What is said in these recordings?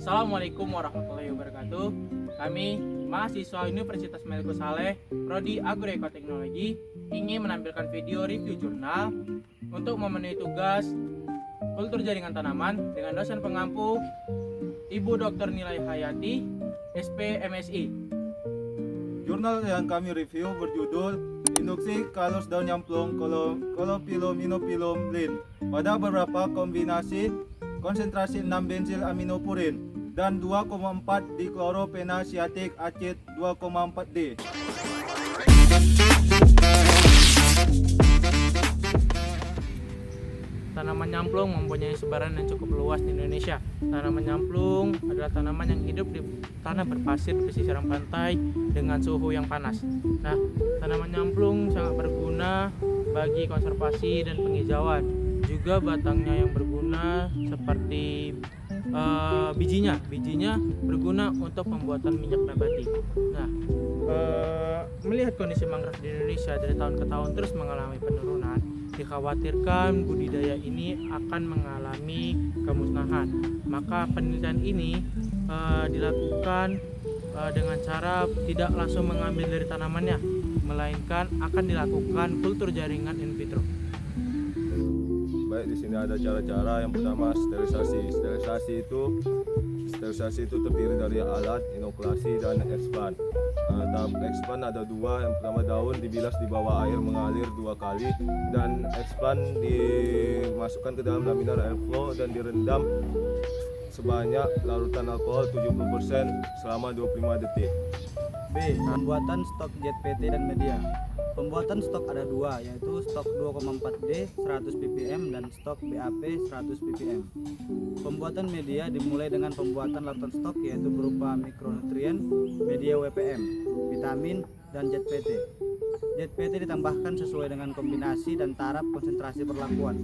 Assalamualaikum warahmatullahi wabarakatuh. Kami mahasiswa Universitas Meliku Saleh, Prodi Agroekoteknologi, ingin menampilkan video review jurnal untuk memenuhi tugas kultur jaringan tanaman dengan dosen pengampu Ibu Dr. Nilai Hayati, SP MSI. Jurnal yang kami review berjudul Induksi Kalus Daun Nyamplung Colophilum Lin pada beberapa kombinasi konsentrasi 6 bensil aminopurin dan 2,4 dikloropenasiatik acid 2,4D. Tanaman nyamplung mempunyai sebaran yang cukup luas di Indonesia. Tanaman nyamplung adalah tanaman yang hidup di tanah berpasir di pesisir pantai dengan suhu yang panas. Nah, tanaman nyamplung sangat berguna bagi konservasi dan penghijauan. Juga batangnya yang berguna seperti bijinya berguna untuk pembuatan minyak nabati. Nah, melihat kondisi mangrove di Indonesia dari tahun ke tahun terus mengalami penurunan, dikhawatirkan budidaya ini akan mengalami kemusnahan. Maka penelitian ini dilakukan dengan cara tidak langsung mengambil dari tanamannya, melainkan akan dilakukan kultur jaringan in vitro. Baik, di sini ada cara-cara. Yang pertama sterilisasi. Sterilisasi itu terdiri dari alat, inokulasi, dan expand. Tahap expand ada dua. Yang pertama, daun dibilas di bawah air mengalir 2 kali, dan expand dimasukkan ke dalam laminar airflow dan direndam sebanyak larutan alkohol 70% selama 25 detik. B. Pembuatan stok ZPT dan media. Pembuatan stok ada dua, yaitu stok 2,4D 100 ppm dan stok BAP 100 ppm. Pembuatan media dimulai dengan pembuatan larutan stok, yaitu berupa mikronutrien, media WPM, vitamin, dan ZPT. ZPT ditambahkan sesuai dengan kombinasi dan taraf konsentrasi perlakuan.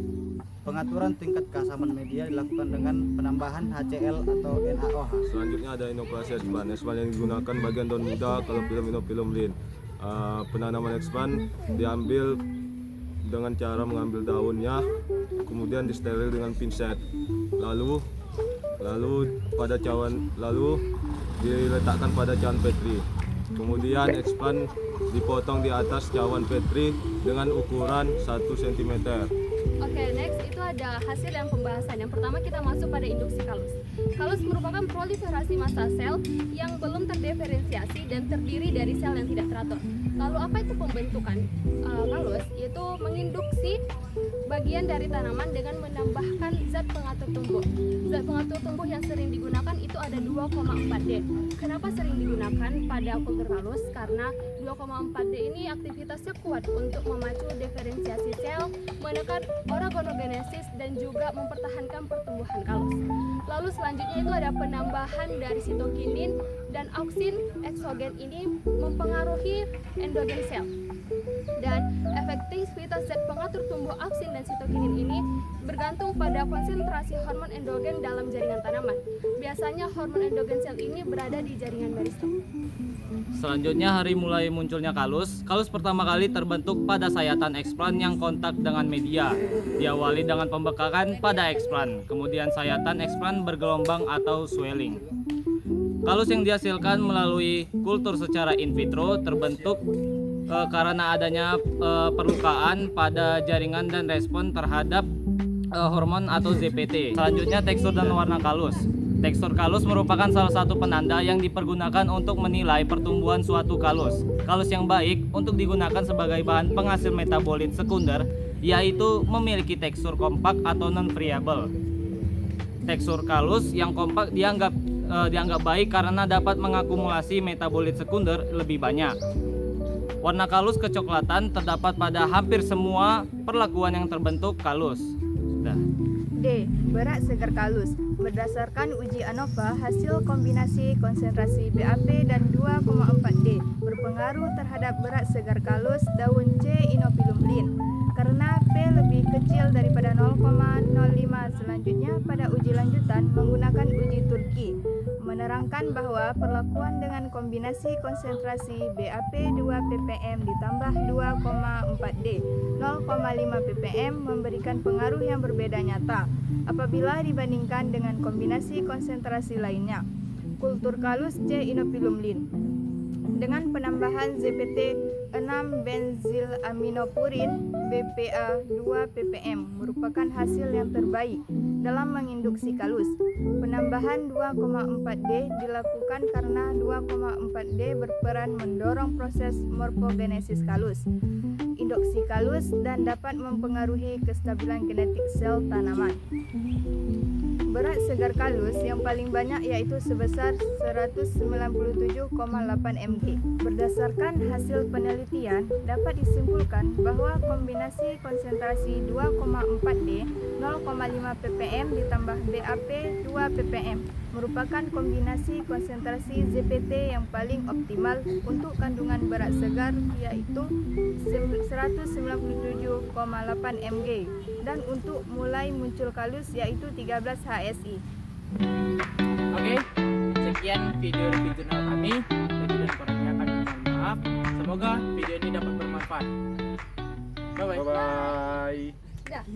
Pengaturan tingkat keasaman media dilakukan dengan penambahan HCl atau NaOH. Selanjutnya ada inokulasi expand. Expand yang digunakan bagian daun muda Colophilum Lin. Penanaman expand diambil dengan cara mengambil daunnya, kemudian disteril dengan pinset, lalu diletakkan pada cawan Petri. Kemudian expand dipotong di atas cawan Petri dengan ukuran 1 cm. Oke, next itu ada hasil yang pembahasan. Yang pertama kita masuk pada induksi kalus. Kalus merupakan proliferasi massa sel yang belum terdiferensiasi dan terdiri dari sel yang tidak teratur. Lalu apa itu pembentukan kalus? Yaitu menginduksi bagian dari tanaman dengan menambahkan zat pengatur tumbuh. Zat pengatur tumbuh yang sering digunakan itu ada 2,4D. Kenapa sering digunakan pada kultur kalus? Karena 2,4D ini aktivitasnya kuat untuk memacu diferensiasi sel, menekan oragonogenesis, dan juga mempertahankan pertumbuhan kalus. Lalu selanjutnya itu ada penambahan dari sitokinin dan auksin. Eksogen ini mempengaruhi endogen sel. Dan efektivitas zat pengatur tumbuh auksin dan sitokinin ini bergantung pada konsentrasi hormon endogen dalam jaringan tanaman. Biasanya hormon endogen sel ini berada di jaringan meristem. Selanjutnya, hari mulai munculnya kalus. Kalus pertama kali terbentuk pada sayatan explant yang kontak dengan media. Diawali dengan pembekakan pada explant, kemudian sayatan explant bergelombang atau swelling. Kalus yang dihasilkan melalui kultur secara in vitro terbentuk karena adanya perlukaan pada jaringan dan respon terhadap hormon atau ZPT. Selanjutnya, tekstur dan warna kalus. Tekstur kalus merupakan salah satu penanda yang dipergunakan untuk menilai pertumbuhan suatu kalus. Kalus yang baik untuk digunakan sebagai bahan penghasil metabolit sekunder, yaitu memiliki tekstur kompak atau non-friable. Tekstur kalus yang kompak dianggap baik karena dapat mengakumulasi metabolit sekunder lebih banyak. Warna kalus kecoklatan terdapat pada hampir semua perlakuan yang terbentuk kalus. D. Berat segar kalus. Berdasarkan uji ANOVA, hasil kombinasi konsentrasi BAP dan 2,4D berpengaruh terhadap berat segar kalus daun C. Inophilum Lin. Karena P lebih kecil daripada 0,05. Selanjutnya, pada uji lanjutan menggunakan uji Turki, menerangkan bahwa perlakuan dengan kombinasi konsentrasi BAP 2 ppm ditambah 2,4D 0,5 ppm memberikan pengaruh yang berbeda nyata apabila dibandingkan dengan kombinasi konsentrasi lainnya. Kultur kalus C. Inopilumlin dengan penambahan ZPT 6 benzilaminopurin BPA 2 ppm merupakan hasil yang terbaik dalam menginduksi kalus. Penambahan 2,4D dilakukan karena 2,4D berperan mendorong proses morfogenesis kalus, induksi kalus, dan dapat mempengaruhi kestabilan genetik sel tanaman. Berat segar kalus yang paling banyak yaitu sebesar 197,8 mg. Berdasarkan hasil penelitian, dapat disimpulkan bahwa kombinasi konsentrasi 2,4D 0,5 ppm ditambah BAP 2 ppm merupakan kombinasi konsentrasi ZPT yang paling optimal untuk kandungan berat segar yaitu 197,8 mg dan untuk mulai muncul kalus yaitu 13 HSI. Oke, sekian video review jurnal kami. Lebih dan kurangnya kami mohon maaf. Semoga video ini dapat bermanfaat. Bye bye. Bye bye. Dah.